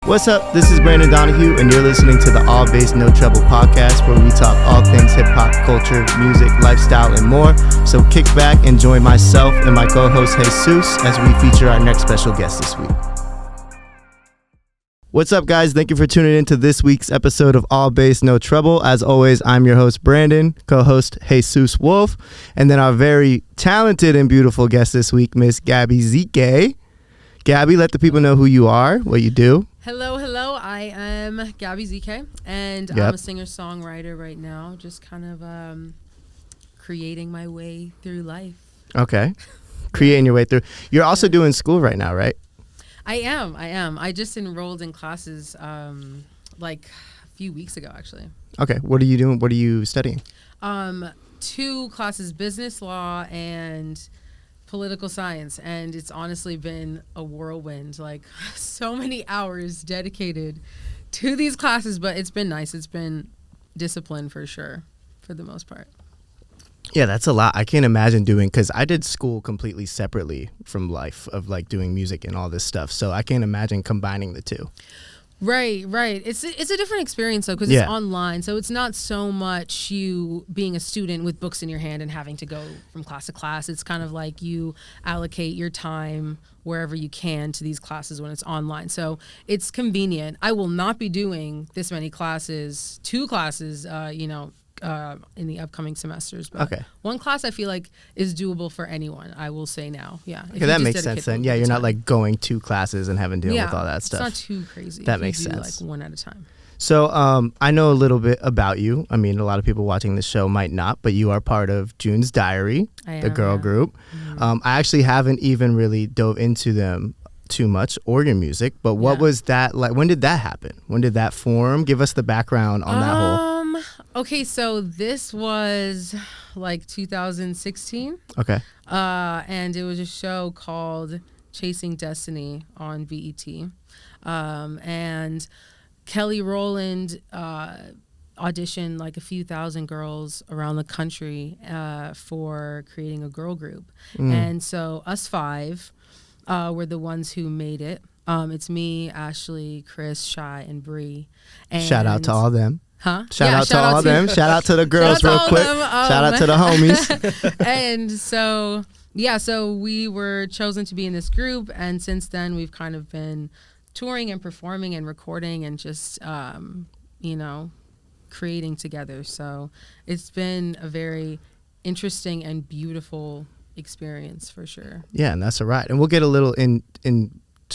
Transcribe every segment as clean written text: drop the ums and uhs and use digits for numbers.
What's up? This is Brandon Donahue, and you're listening to the All Bass No Treble podcast, where we talk all things hip-hop, culture, music, lifestyle, and more. So kick back and join myself and my co-host Jesus as we feature our next special guest this week. What's up, guys? Thank you for tuning in to this week's episode of All Bass No Treble. As always, I'm your host, Brandon, co-host Jesus Wolf, and then our very talented and beautiful guest this week, Miss Gabby Zike. Gabby, let the people know who you are, what you do. Hello. I am Gabby Zike, and I'm a singer-songwriter right now, just kind of creating my way through life. Okay. Creating your way through. You're also doing school right now, right? I am. I just enrolled in classes like a few weeks ago, actually. Okay. What are you doing? What are you studying? 2 classes, business law and political science, and it's honestly been a whirlwind, like so many hours dedicated to these classes, but it's been nice. It's been discipline for sure, for the most part. Yeah, that's a lot. I can't imagine doing, because I did school completely separately from life of like doing music and all this stuff, so I can't imagine combining the two. Right. It's a different experience though, because it's online, so it's not so much you being a student with books in your hand and having to go from class to class. It's kind of like you allocate your time wherever you can to these classes when it's online. So it's convenient. I will not be doing this many classes, 2 classes, in the upcoming semesters. But one class I feel like is doable for anyone, I will say now. Yeah. Okay, that makes sense then. Yeah, you're not like going 2 classes and having to deal with all that stuff. It's not too crazy. That makes sense. Like one at a time. So I know a little bit about you. I mean, a lot of people watching this show might not, but you are part of June's Diary, the girl group. Mm-hmm. I actually haven't even really dove into them too much or your music, but what was that like? When did that happen? When did that form? Give us the background on that whole. Okay, so this was like 2016. Okay. And it was a show called Chasing Destiny on BET. And Kelly Rowland auditioned like a few thousand girls around the country for creating a girl group. And so us 5 were the ones who made it. It's me, Ashley, Chris, Shy, and Bree. And shout out to all them. Huh? Shout out to all of them. Shout out to the girls real quick. Shout out to the homies. And so, so we were chosen to be in this group. And since then, we've kind of been touring and performing and recording and just, creating together. So it's been a very interesting and beautiful experience for sure. Yeah, and that's all right. And we'll get a little into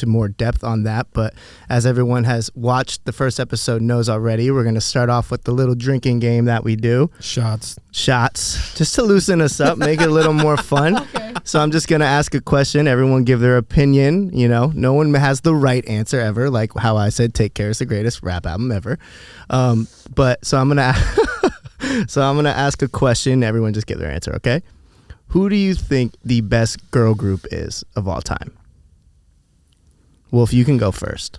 more depth on that, but as everyone has watched the first episode knows already, we're going to start off with the little drinking game that we do. Shots, just to loosen us up, make it a little more fun. Okay. So I'm just going to ask a question, everyone give their opinion. No one has the right answer ever, like how I said Take Care is the greatest rap album ever. But so I'm going to ask a question, everyone just give their answer, okay? Who do you think the best girl group is of all time? Wolf, you can go first.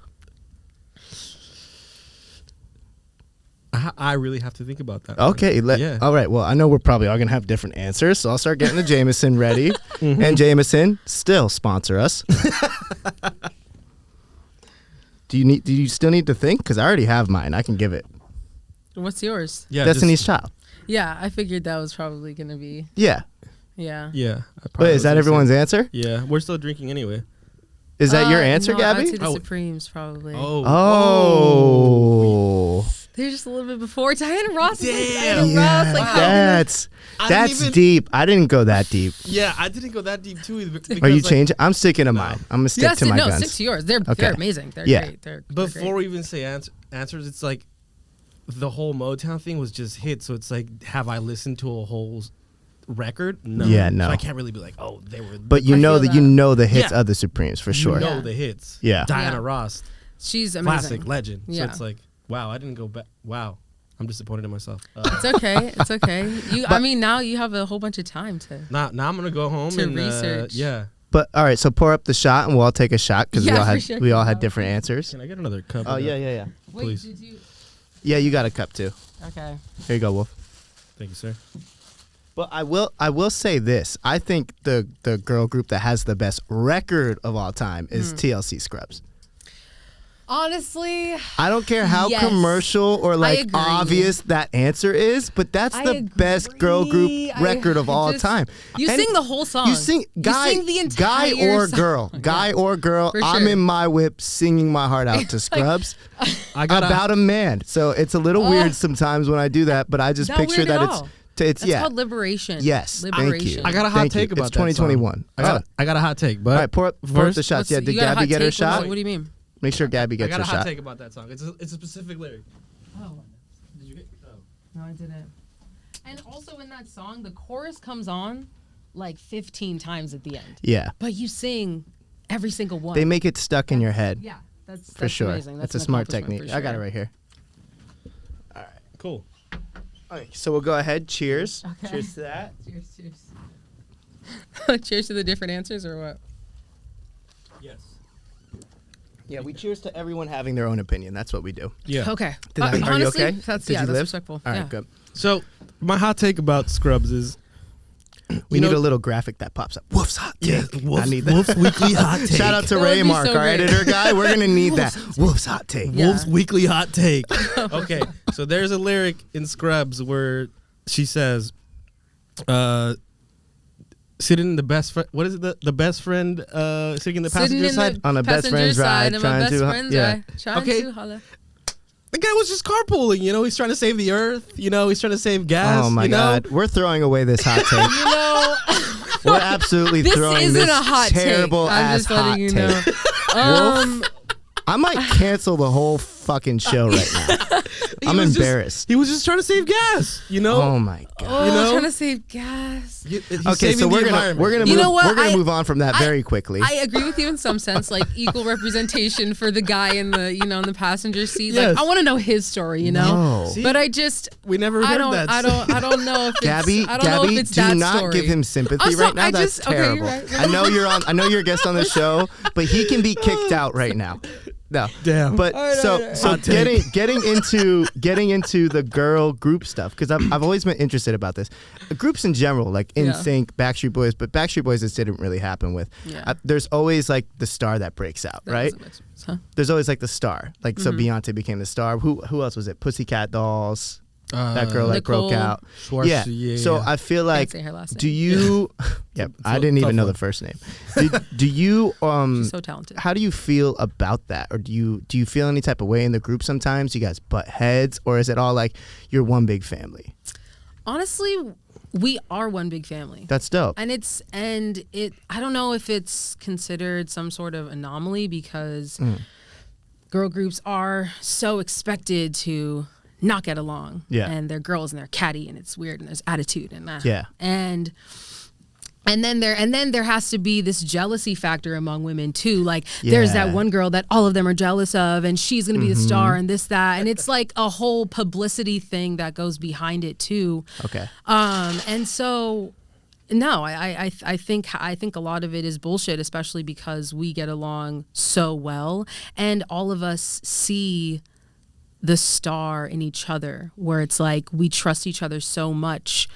I really have to think about that. Okay. All right. Well, I know we're probably all going to have different answers, so I'll start getting the Jameson ready. Mm-hmm. And Jameson, still sponsor us. Do you still need to think? Because I already have mine. I can give it. What's yours? Yeah, Destiny's Child. Yeah, I figured that was probably going to be. Yeah. Yeah. Wait, is that everyone's answer? Yeah. We're still drinking anyway. Is that your answer, Gabby? I'd say the Supremes, probably. Oh. They're just a little bit before Diana Ross. Damn. That's deep. I didn't go that deep. Yeah, I didn't go that deep too. Are you changing? I'm sticking to mine. I'm going to stick to my guns. Stick to yours. They're amazing. They're great. Before we even say answers, it's like the whole Motown thing was just hit. So it's like, have I listened to a whole record? No. Yeah, no. So I can't really be like, oh, they were. But you know the hits of the Supremes for sure. You know the hits. Yeah. Diana Ross. She's amazing. Classic, legend. Yeah. So it's like, wow, I didn't go back. Wow. I'm disappointed in myself. It's okay. Now you have a whole bunch of time to. Now I'm gonna go home and research. But all right, so pour up the shot and we'll all take a shot because we all had different answers. Can I get another cup? Oh yeah. Wait, did you? Yeah, you got a cup too. Okay. Here you go, Wolf. Thank you, sir. But I will say this. I think the girl group that has the best record of all time is TLC Scrubs. Honestly, I don't care how commercial or like obvious that answer is, but that's the best girl group record of all time. You sing the whole song. You sing the entire song. Guy or girl. For I'm sure. in my whip singing my heart out to Scrubs about a man. So it's a little weird sometimes when I do that, but I just picture that it's called liberation. Yes, liberation. Thank you. I got a hot take about it's 2021. I got a hot take, but all right, pour up the shots. Yeah, did Gabby get her shot? What do you mean? Make sure Gabby gets her shot. I got a hot take about that song. It's a specific lyric. Oh. Did you get? Oh. No, I didn't. And also in that song, the chorus comes on like 15 times at the end. Yeah. But you sing every single one. They make it stuck in your head. Yeah, that's for sure. Amazing. That's a smart technique. Sure. I got it right here. All right. Cool. All right, so we'll go ahead. Cheers. Okay. Cheers to that. Cheers. Cheers to the different answers, or what? Yes. Yeah, we cheers to everyone having their own opinion. That's what we do. Yeah. Okay. Are honestly, you okay? That's, Did you that's live? respectful. All right, yeah. good. So my hot take about Scrubs is We need a little graphic that pops up. Wolf's hot take. I need that. Wolf's weekly hot take. Shout out to That would Ray be Mark, so our great. editor guy. We're gonna need that. Wolf's hot take. Yeah. Wolf's weekly hot take. Okay, so there's a lyric in Scrubs where she says, sitting in the best friend. What is it? The best friend sitting in the passenger side. On a best friend's ride, trying Okay. The guy was just carpooling. You know, he's trying to save the earth. You know, he's trying to save gas. Oh my God, we're throwing away this hot take. We're absolutely throwing isn't this a hot terrible take. I'm ass just letting hot you take. know. I might cancel the whole fucking show right now. I'm embarrassed. He was just trying to save gas. You know. Oh my God. Oh, You know? trying to save gas. Okay, so we're gonna You know what? we're gonna move on from that very quickly. I agree with you in some sense, like equal representation for the guy in the in the passenger seat. Yes. Like I want to know his story, you know. No. See? But I just We never heard that. I don't know if it's, Gabby, I don't know if it's do that not story. give him sympathy Also, right now. I That's just- okay, terrible. you're right. I know you're a guest on the show, but he can be kicked out right now. No. Damn. But so Hot take. getting into the girl group stuff, because I've always been interested about this. Groups in general, like NSYNC, Backstreet Boys, but Backstreet Boys this didn't really happen with. Yeah. There's always like the star that breaks out, That right? doesn't make sense, huh? There's always like the star. Like so Beyonce became the star. Who else was it? Pussycat Dolls. That girl like broke Nicole out. Schwartz, Yeah. So I feel like, say her last do name. you? Yep. I didn't even know the first name. Do you? She's so talented. How do you feel about that, or do you feel any type of way in the group sometimes? You guys butt heads, or is it all like you're one big family? Honestly, we are one big family. That's dope. And I don't know if it's considered some sort of anomaly because girl groups are so expected to not get along. Yeah. And they're girls and they're catty and it's weird and there's attitude and that. Yeah. And then there has to be this jealousy factor among women too. Like there's that one girl that all of them are jealous of and she's gonna be the star and this, that. And it's like a whole publicity thing that goes behind it too. Okay. And so no, I think a lot of it is bullshit, especially because we get along so well and all of us see the star in each other, where it's like we trust each other so much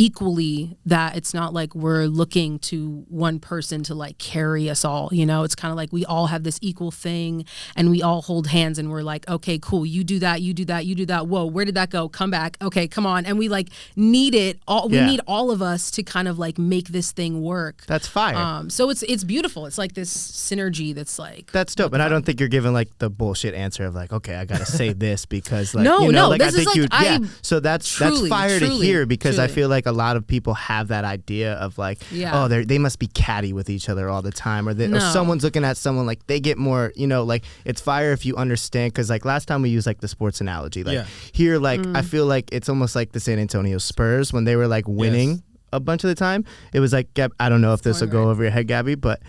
equally that it's not like we're looking to one person to like carry us all, you know. It's kind of like we all have this equal thing and we all hold hands and we're like, okay, cool, you do that, you do that, you do that, whoa, where did that go, come back, okay, come on. And we like need it all. We need all of us to kind of like make this thing work. That's fire. So it's beautiful. It's like this synergy that's like, that's dope. And I don't think you're giving like the bullshit answer of like, okay, I gotta say this because like No, you know, like this I think is you like, so that's truly, fire to hear because truly. I feel like a lot of people have that idea of like, oh, they must be catty with each other all the time, or or someone's looking at someone like they get more, you know, like it's fire if you understand. Because like last time we used like the sports analogy, like here, like I feel like it's almost like the San Antonio Spurs when they were like winning a bunch of the time. It was like, I don't know if this will go over your head, Gabby, but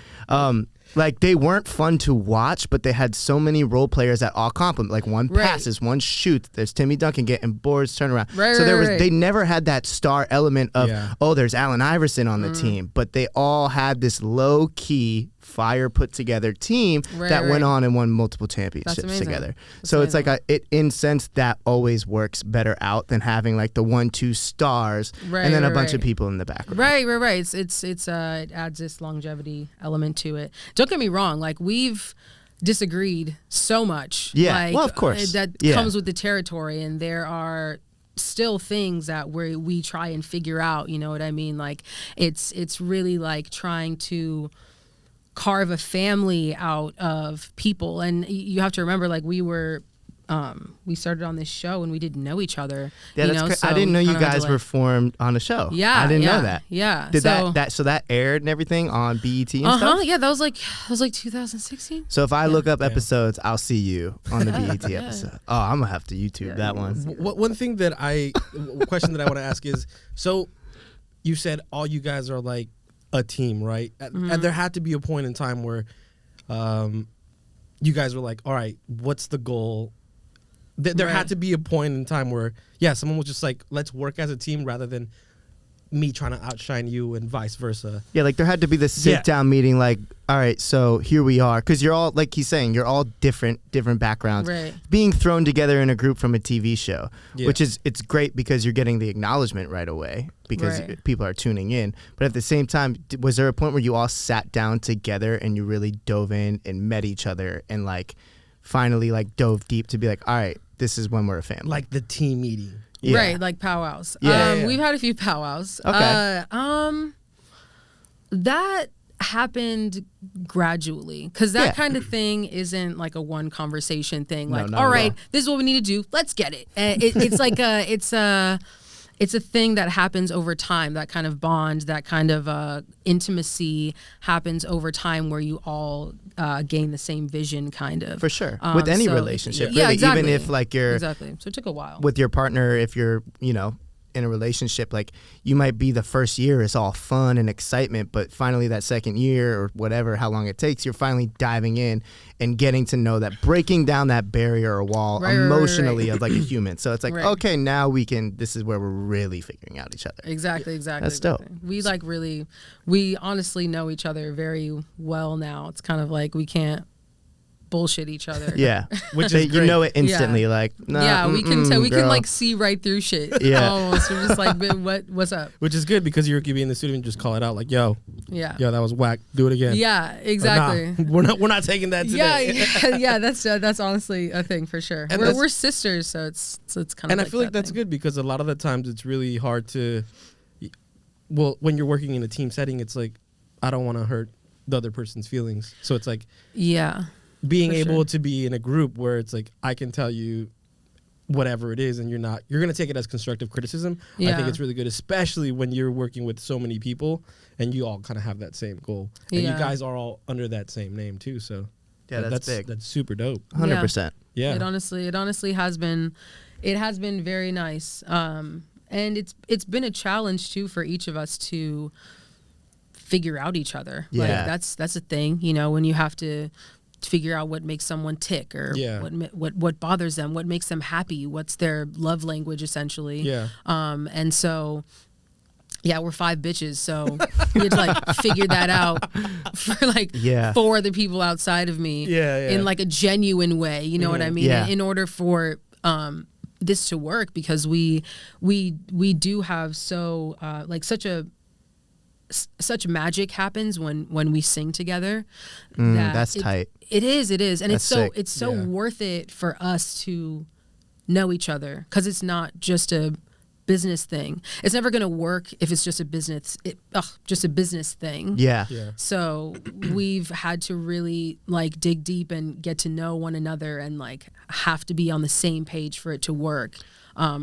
like they weren't fun to watch, but they had so many role players that all complement. Like one passes, one shoots. There's Timmy Duncan getting boards, turnaround. So they never had that star element of there's Allen Iverson on the team, but they all had this low key fire put together team that went on and won multiple championships together. So it's like it in sense that always works better out than having like the 1-2 stars and then a bunch of people in the background. Right. It adds this longevity element to it. Don't get me wrong, like we've disagreed so much. Yeah, like, well, of course. That comes with the territory, and there are still things that we try and figure out, you know what I mean? Like, it's really like trying to carve a family out of people. And you have to remember, like, we started on this show and we didn't know each other. Yeah, you know? So I didn't know you guys were formed on a show. Yeah, I didn't know that. Yeah. Did that aired and everything on BET and stuff? Yeah, that was like 2016. So if I look up episodes, I'll see you on the BET episode. Oh, I'm gonna have to YouTube that one. One thing question that I want to ask is, so you said all you guys are like a team, right? And there had to be a point in time where you guys were like, all right, what's the goal? There had to be a point in time where, someone was just like, let's work as a team rather than me trying to outshine you and vice versa. Yeah, like there had to be this sit-down meeting, like, all right, so here we are. Because you're all, like he's saying, you're all different backgrounds. Right. Being thrown together in a group from a TV show, which it's great because you're getting the acknowledgement right away because people are tuning in. But at the same time, was there a point where you all sat down together and you really dove in and met each other and like finally like dove deep to be like, all right, this is when we're a family? Like the team meeting. Yeah. Right, like powwows. Yeah. We've had a few powwows. Okay. That happened gradually because that kind of thing isn't like a one conversation thing. Like, all right, this is what we need to do. Let's get it. It's like it's a thing that happens over time. That kind of bond, that kind of intimacy happens over time where you all gain the same vision, kind of. For sure. With any relationship. Yeah, really, exactly. Even if like you're... Exactly. So it took a while. With your partner, if you're, in a relationship, like you might be the first year is all fun and excitement, but finally that second year or whatever, how long it takes, you're finally diving in and getting to know that, breaking down that barrier or wall emotionally of like a human. So it's like, okay, now this is where we're really figuring out each other. Exactly. That's dope. We honestly know each other very well now. It's kind of like we can't bullshit each other. Yeah, which is great. You know it instantly. Like, we can tell. We girl. can like see right through shit. Yeah, almost. We're just like, what's up? Which is good because you could be in the studio and just call it out, like, yo, that was whack. Do it again. Yeah, exactly. Nah, we're not taking that today. Yeah. That's honestly a thing for sure. And we're sisters, so it's kind of. And I feel like that's good because a lot of the times it's really hard to. Well, when you're working in a team setting, it's like I don't want to hurt the other person's feelings, so it's like being able to be in a group where it's like I can tell you whatever it is and you're going to take it as constructive criticism. I think it's really good, especially when you're working with so many people and you all kind of have that same goal. And you guys are all under that same name too, so that's big. That's super dope. 100%. Yeah. It honestly has been very nice. And it's been a challenge too for each of us to figure out each other. Yeah. Like that's a thing, when you have to figure out what makes someone tick or what bothers them, what makes them happy, what's their love language essentially. Yeah. And so we're 5 bitches, so we had to like figure that out for like 4 other people outside of me in like a genuine way, you know what I mean? Yeah. In order for this to work, because we do have such magic happens when we sing together. That's tight. It is, and that's sick. It's so worth it for us to know each other, because it's not just a business thing. It's never going to work if it's just a business thing. Yeah. So we've had to really like dig deep and get to know one another and like have to be on the same page for it to work.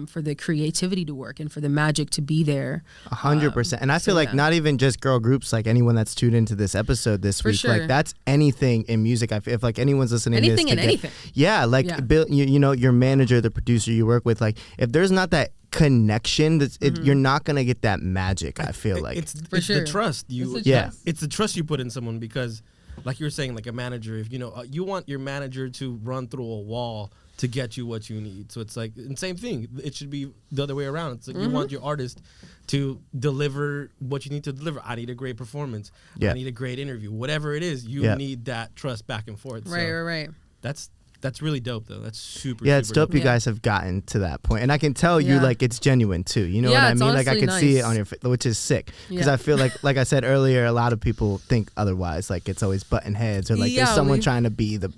For the creativity to work and for the magic to be there. 100%. And I feel like not even just girl groups, like anyone that's tuned into this episode this week, like that's anything in music. If like anyone's listening to this. Anything. Yeah. Like Bill, your manager, the producer you work with, like if there's not that connection, you're not going to get that magic, I feel like. It's the trust. It's the trust you put in someone, because like you were saying, like a manager, if you want your manager to run through a wall to get you what you need. So it's like, and same thing, it should be the other way around. It's like you want your artist to deliver what you need to deliver. I need a great performance. I need a great interview. Whatever it is, you need that trust back and forth. Right. That's That's really dope, though. That's super. Yeah, it's dope. Dope. You guys have gotten to that point, and I can tell you like it's genuine too. You know what I mean? Like I can see it on your face, which is sick. Because I feel like I said earlier, a lot of people think otherwise. Like it's always button heads or like there's someone trying to be the,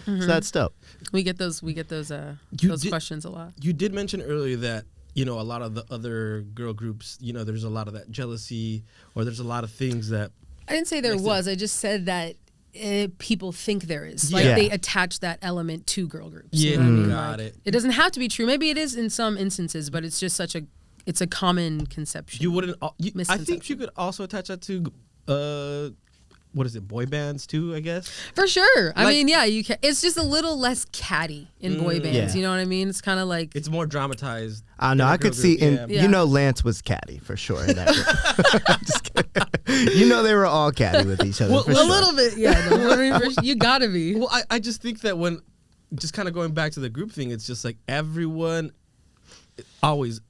So that's dope. We get those questions a lot. You did mention earlier that a lot of the other girl groups, there's a lot of that jealousy, or there's a lot of things that. I didn't say there was. I just said that. People think there is they attach that element to girl groups. Yeah, got it. It doesn't have to be true. Maybe it is in some instances, but it's just it's a common conception. You wouldn't. I think you could also attach that to what is it, boy bands too, I guess? For sure. I mean, yeah, you can. It's just a little less catty in boy bands. Yeah. You know what I mean? It's kind of like it's more dramatized. I know. I could see Lance was catty for sure. In that just kidding. They were all catty with each other. Well, for sure. A little bit, yeah. No, you gotta be. Well, I just think that when just kind of going back to the group thing, it's just like everyone always.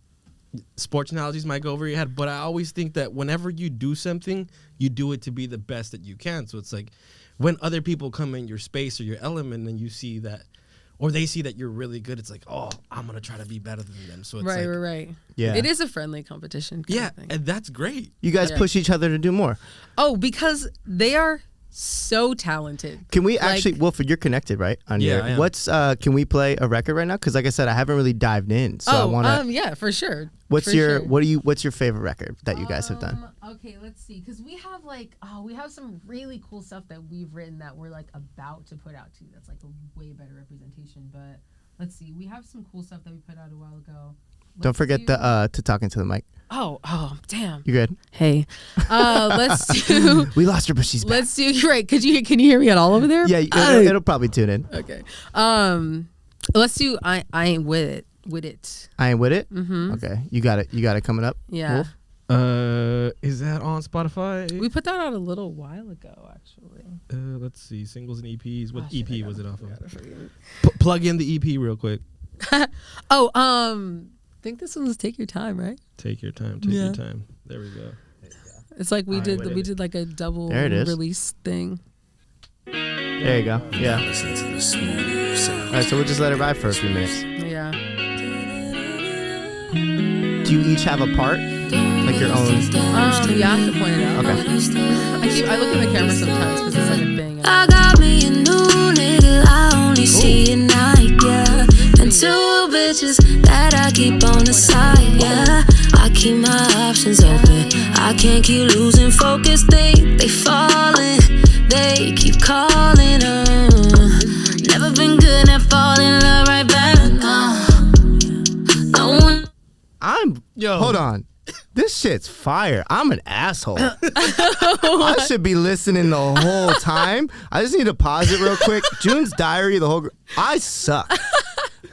Sports analogies might go over your head, but I always think that whenever you do something, you do it to be the best that you can. So it's like when other people come in your space or your element and you see that, or they see that you're really good, it's like, oh, I'm going to try to be better than them. So it's right. Yeah. It is a friendly competition. Yeah, and that's great. You guys push each other to do more. Oh, because they are so talented. Can we actually, Wolford, you're connected, right? On your, what's can we play a record right now? Because like I said, I haven't really dived in, so I want to. Yeah, for sure. What's your favorite record that you guys have done? Okay, let's see, because we have we have some really cool stuff that we've written that we're like about to put out too. That's like a way better representation. But let's see, we have some cool stuff that we put out a while ago. Don't forget to talk into the mic. Oh, damn. You good? Hey, let's do. We lost her, but she's back. Let's do. Right? Can you hear me at all over there? Yeah, it'll probably tune in. Okay. Let's do. I ain't with it. With it. I ain't with it. Mm-hmm. Okay, you got it coming up. Yeah. Wolf? Is that on Spotify? We put that out a little while ago, actually. Let's see, singles and EPs. What EP was it off of? Plug in the EP real quick. I think this one's Take Your Time, right? Take your time. Take your time. There we go. It's like we did like a double release thing. There you go. Yeah. All right, so we'll just let it ride for a few minutes. Yeah. Do you each have a part? Like your own? Yeah, I have to point it out. Okay. I look at the camera sometimes because it's like a thing. I got me a new nigga, I only see at night, yeah. And two bitches that I keep on the side, yeah. I keep my options open, I can't keep losing focus. They falling, they keep calling, never been good at falling in love right back, no one. Hold on. This shit's fire. I'm an asshole. I should be listening the whole time. I just need to pause it real quick. June's diary, I suck.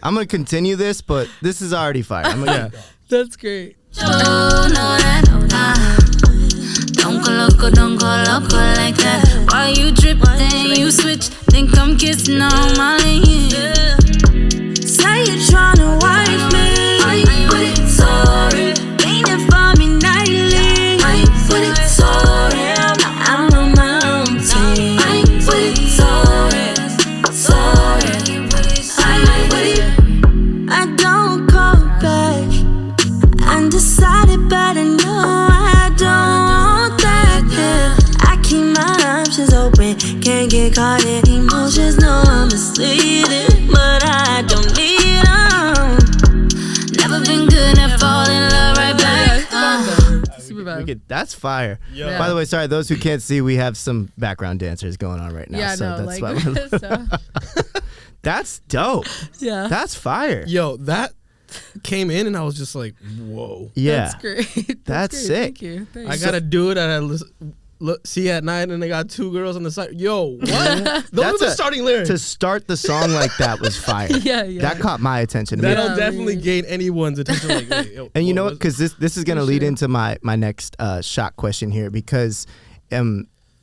I'm going to continue this, but this is already fire. That's great. Don't go loco like that. Why you dripping? You switch, think I'm kissing on my lane. Say you're trying to wife me. I ain't with it, sorry. Leaning for me nightly. I ain't with it, sorry. I'm on my own team. I ain't with it, sorry. I ain't with it. I don't call back. I'm decided, but I know I don't want that. Yeah. I keep my options open. Can't get caught in emotions. No, I'm misleading, but I don't need them. Never been good at falling in love right back. Super bad. That's fire. Yeah. By the way, sorry, those who can't see, we have some background dancers going on right now. Yeah, so no, that's like, why That's dope. Yeah. That's fire. Yo, that came in and I was just like, whoa. Yeah. That's great. That's great. sick. Thank you. Thanks. I gotta do it and see at night and they got two girls on the side. Yo, what? Those are the starting lyrics. To start the song like that was fire. Yeah. That caught my attention. That'll definitely gain anyone's attention. Like, hey, yo, and you know what? Because this is gonna lead into my next shot question here, because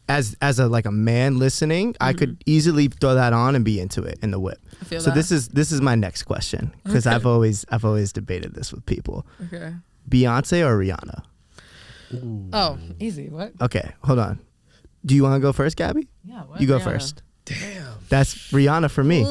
as a man listening, I could easily throw that on and be into it in the whip. I feel so that. this is my next question, because I've always debated this with people. Okay. Beyonce or Rihanna? Ooh. Oh, easy. What? Okay, hold on. Do you want to go first, Gabby? Yeah. What? You go Rihanna. first. Damn. That's Rihanna for me.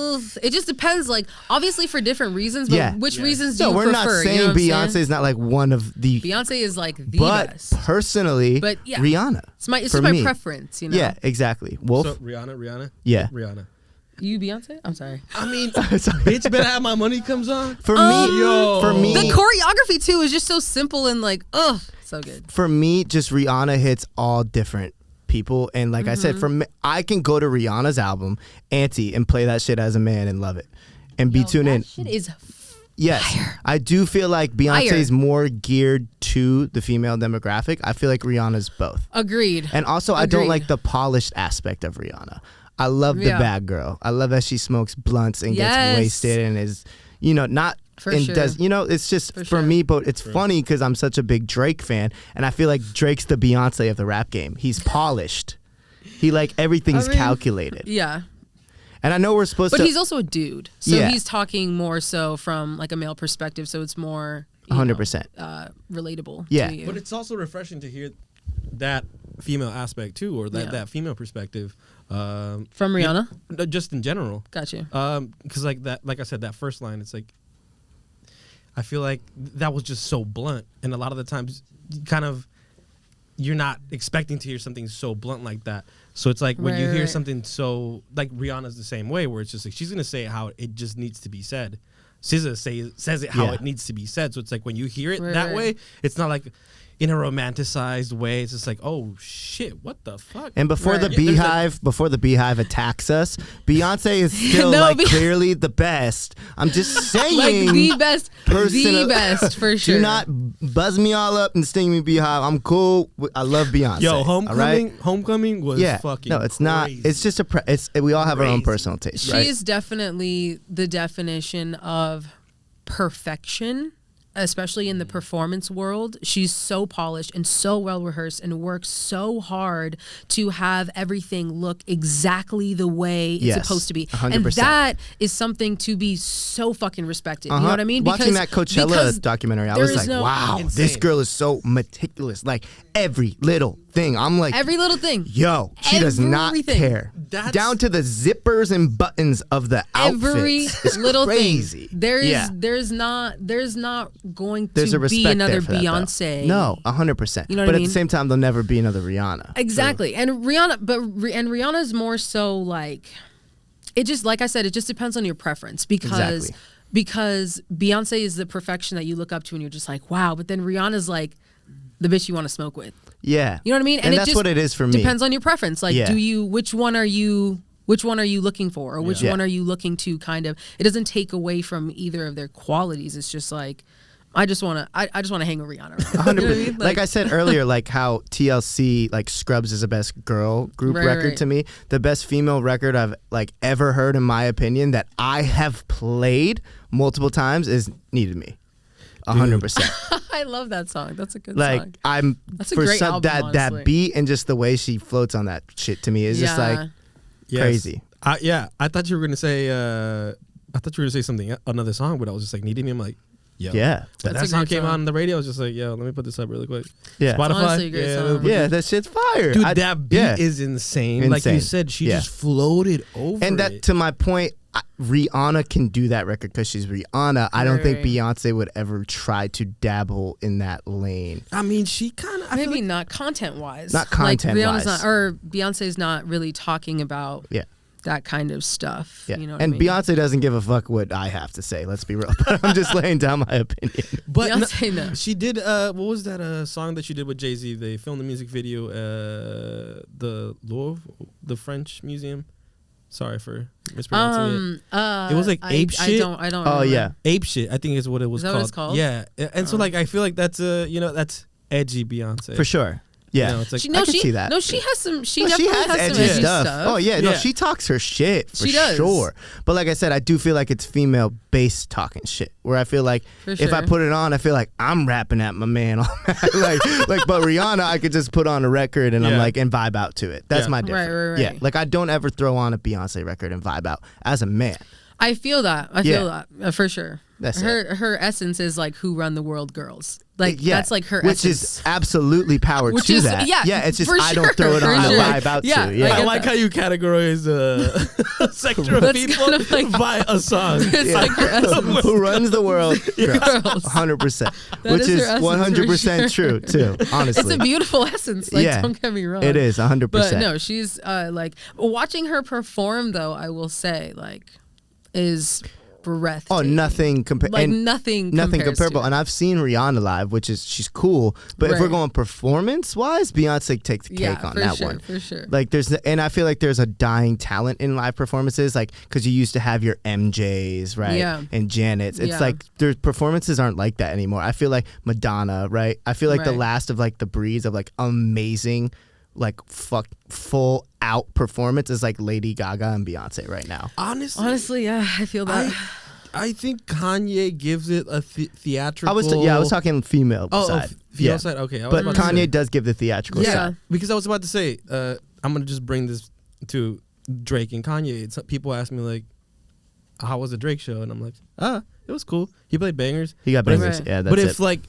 It just depends, like, obviously for different reasons, but which reasons do you prefer? We're not saying Beyonce is not like one of the... Beyonce is like the But best. personally, Rihanna. It's just my preference, you know? Yeah, exactly. Wolf? So Rihanna? Yeah. Rihanna. You Beyonce? I'm sorry. I mean, bitch better have my money comes on. For me, the choreography too is just so simple and like, so good. For me, just Rihanna hits all different people, and like I said, for me, I can go to Rihanna's album Auntie and play that shit as a man and love it and be tuned in. Shit is fire. I do feel like Beyonce is more geared to the female demographic. I feel like Rihanna's both. Agreed. And also, I don't like the polished aspect of Rihanna. I love the bad girl. I love that she smokes blunts and gets wasted and is, not does, it's just for me. But it's funny because I'm such a big Drake fan, and I feel like Drake's the Beyonce of the rap game. He's polished. He everything's calculated. Yeah. And I know we're supposed to, but he's also a dude, so he's talking more so from like a male perspective. So it's more 100% relatable. Yeah, to you. But it's also refreshing to hear that female aspect too, or that female perspective. From Rihanna? Just in general. Gotcha. Because like I said, that first line, it's like, I feel like that was just so blunt. And a lot of the times, you're not expecting to hear something so blunt like that. So it's like when you hear something so, like Rihanna's the same way, where it's just like, she's going to say it how it just needs to be said. SZA says it how it needs to be said. So it's like when you hear it that way, it's not like in a romanticized way. It's just like, oh shit, what the fuck? And before the Beehive attacks us, Beyonce is still clearly the best. I'm just saying, like the best for sure. Do not buzz me all up and sting me, Beehive. I'm cool. I love Beyonce. Yo, Homecoming was fucking. No, it's crazy. not. It's just we all have our own personal taste. She is definitely the definition of perfection. Especially in the performance world, she's so polished and so well rehearsed and works so hard to have everything look exactly the way it's supposed to be. 100%. And that is something to be so fucking respected. You know what I mean? Watching that Coachella documentary, I was like, wow, insane. This girl is so meticulous. Like every little thing. I'm like, every little thing. Yo, she does not care. Down to the zippers and buttons of the outfits. Every it's little crazy. thing. There's not going There's to a respect be another there for Beyonce. That, no, 100%. You know what but I mean? At the same time, there'll never be another Rihanna. Exactly. So. And Rihanna's more so like, it just, like I said, it just depends on your preference because Beyonce is the perfection that you look up to and you're just like, wow. But then Rihanna's like the bitch you want to smoke with. Yeah. You know what I mean? And that's what it is for me. Depends on your preference. Like, which one are you looking for? Or which one are you looking to kind of, it doesn't take away from either of their qualities. It's just like, I just want to hang with Rihanna. Right? 100%. You know what I mean? Like I said earlier, like how TLC, like Scrubs is the best girl group record to me. The best female record I've like ever heard, in my opinion, that I have played multiple times is Needed Me. 100%. I love that song. That's a good song. That's a great album, that beat and just the way she floats on that shit to me is just like crazy. I thought you were gonna say something, another song, but I was just like Needed Me. I'm like, yo. Yeah. That song came on the radio. I was just like, yo, let me put this up really quick. Yeah. Spotify. Yeah, that shit's fire. Dude, that beat is insane. Like you said, she just floated over and that, to my point, Rihanna can do that record because she's Rihanna. I don't think Beyonce would ever try to dabble in that lane. I mean, she kind of... Maybe not content-wise. Not content-wise. Like or Beyonce's not really talking about... that kind of stuff. Yeah. You know and what I mean? Beyonce doesn't give a fuck what I have to say. Let's be real. But I'm just laying down my opinion. But Beyonce, no. She did, what was that song that she did with Jay-Z? They filmed the music video, the Louvre, the French Museum. Sorry for mispronouncing it. It was like Ape Shit. I don't Oh, remember. yeah. Ape Shit, I think is what it was called. What it's called? Yeah. And so like I feel like that's that's edgy Beyonce. For sure. Yeah, you know, it's like, I can see that. No, she has some. She has edgy stuff. Oh yeah, no, she talks her shit for sure. But like I said, I do feel like it's female based talking shit. Where I feel like if I put it on, I feel like I'm rapping at my man. But Rihanna, I could just put on a record and I'm like and vibe out to it. That's my difference. Right. Yeah, like I don't ever throw on a Beyonce record and vibe out as a man. I feel that. I feel that for sure. That's her essence is like Who Run the World girls. Like that's like her which essence. is absolutely power to that. Yeah, it's just I don't throw it on the vibe out to. Yeah, I like how you categorize a sector of people kind of like, by a song. Like who runs the world? Girls. 100%. Which is 100% true tue. Honestly, it's a beautiful essence. Like, don't get me wrong. It is 100%. But no, she's like watching her perform though. I will say like is breathtaking. Oh, nothing nothing comparable. And I've seen Rihanna live, which is she's cool. But if we're going performance wise, Beyonce takes the cake on that one. For sure. Like and I feel like there's a dying talent in live performances, like because you used to have your MJs, right? Yeah. And Janet's. It's like their performances aren't like that anymore. I feel like Madonna, right? I feel like the last of like the breeds of like amazing, like full out performance is like Lady Gaga and Beyonce right now. Honestly, yeah, I feel that. I think Kanye gives it a theatrical. I was talking female side. Female side. Okay, but Kanye does give the theatrical side. Yeah, because I was about to say, I'm gonna just bring this to Drake and Kanye. People ask me like, "How was the Drake show?" And I'm like, it was cool. He played bangers. He got bangers. Yeah, that's it. But if like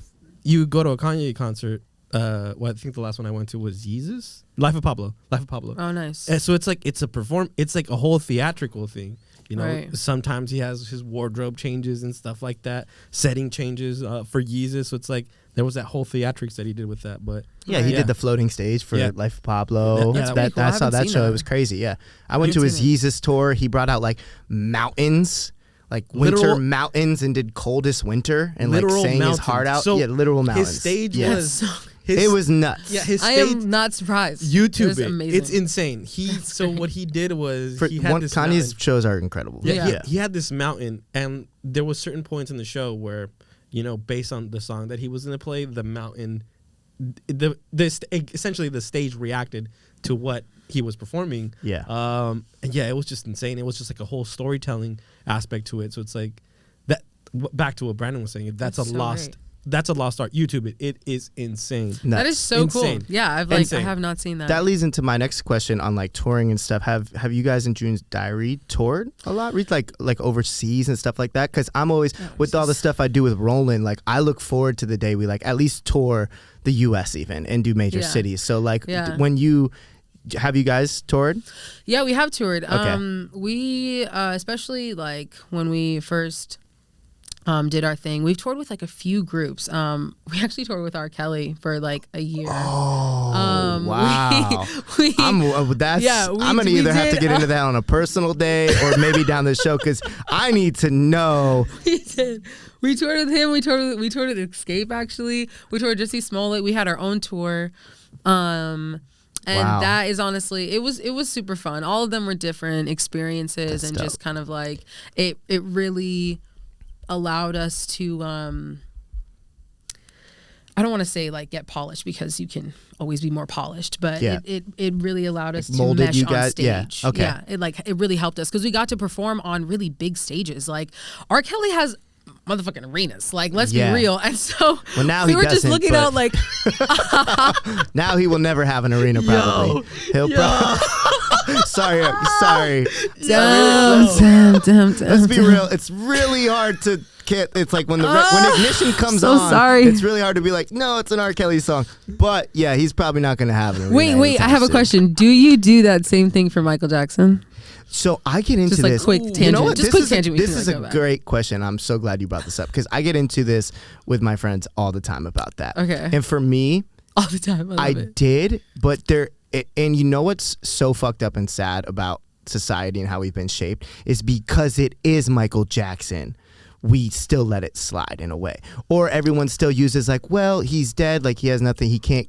you go to a Kanye concert. I think the last one I went to was Yeezus, Life of Pablo. Oh, nice. And so it's like it's like a whole theatrical thing. You know, sometimes he has his wardrobe changes and stuff like that, setting changes for Yeezus. So it's like there was that whole theatrics that he did with that. But he did the floating stage for Life of Pablo. I saw that show. It was crazy. Yeah, I went to his Yeezus tour. He brought out like mountains. Like winter mountains and did coldest winter and like sang his heart out. So literal mountains. His stage was it was nuts. Yeah, his stage. I am not surprised. YouTube it. It's insane. So what he did was he had this Kanye's mountain. shows are incredible. Yeah. He had this mountain, and there was certain points in the show where, you know, based on the song that he was going to play, the mountain, essentially the stage reacted to what he was performing. Yeah. And yeah, it was just insane. It was just like a whole storytelling aspect to it. So it's like that. Back to what Brandon was saying. That's a lost art. YouTube it. It is insane. Nuts. That is so insane. Cool. Yeah, I have not seen that. That leads into my next question on like touring and stuff. Have you guys in June's Diary toured a lot? Read like overseas and stuff like that? Because I'm always with all the stuff I do with Roland. Like I look forward to the day we like at least tour the U.S. even and do major cities. So like when you. Have you guys toured? Yeah, we have toured. Okay. We especially like when we first did our thing. We've toured with like a few groups. We actually toured with R. Kelly for like a year. Oh, wow! I'm gonna either have to get into that on a personal day or maybe down the show because I need to know. We did. We toured with him. We toured with Escape. Actually, we toured with Jussie Smollett. We had our own tour. And that is honestly, it was super fun. All of them were different experiences. That's dope. Just kind of like it really allowed us to I don't want to say like get polished because you can always be more polished, but it really allowed us to mesh on stage. Yeah. Okay. Yeah, it really helped us because we got to perform on really big stages. Like R. Kelly has motherfucking arenas, like let's be real. And so now we were just looking out like now he will never have an arena probably. He'll probably sorry. Damn. Let's be real. It's really hard to get. It's like when Ignition comes on. Sorry. It's really hard to be like, no, it's an R. Kelly song. But yeah, he's probably not going to have an arena. Wait. I have a question. Do you do that same thing for Michael Jackson? So I get into just like this. Quick tangent. You know what? Just quick tangent. This is a great question. I'm so glad you brought this up because I get into this with my friends all the time about that. Okay. And for me, all the time, I did, but and you know what's so fucked up and sad about society and how we've been shaped is because it is Michael Jackson. We still let it slide in a way, or everyone still uses like, well, he's dead, like he has nothing, he can't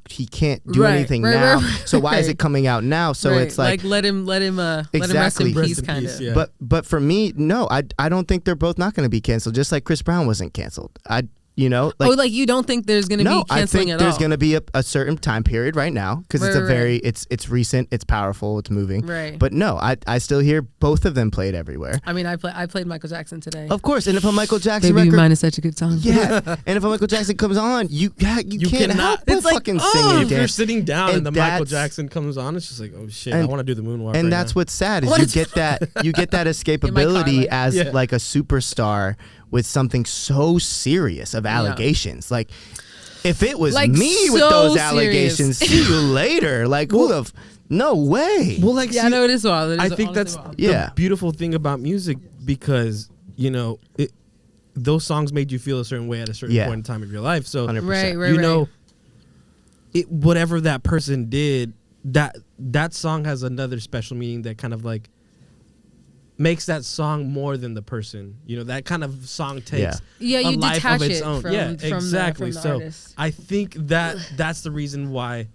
do anything now. So why is it coming out now? So it's like let him rest in peace, kind of. Yeah. But for me, no, I don't think they're both not going to be canceled. Just like Chris Brown wasn't canceled. You know, like you don't think there's going to be canceling I think at there's all? going to be a certain time period right now because it's very it's recent, it's powerful, it's moving. Right. But no, I still hear both of them played everywhere. I mean, I played Michael Jackson today. Of course, and if a Michael Jackson Baby record, Mine is such a good song. Yeah, and if a Michael Jackson comes on, you can't help but fucking sing and if you're dance. sitting down and the Michael Jackson comes on, it's just like, oh shit, I want to do the moonwalk. And that's what's sad is you get that escapability as like a superstar with something so serious of allegations. Like if it was Like, me with so those allegations, see you later. Like, who the no way. Well, like, Yeah, no, it is wild. I think that's the beautiful thing about music, because those songs made you feel a certain way at a certain point in time of your life. So 100%. Right. Whatever that person did, that song has another special meaning that kind of like makes that song more than the person. That kind of song takes you a life detach of its it own. from, Exactly. from the so artist. I think that's the reason why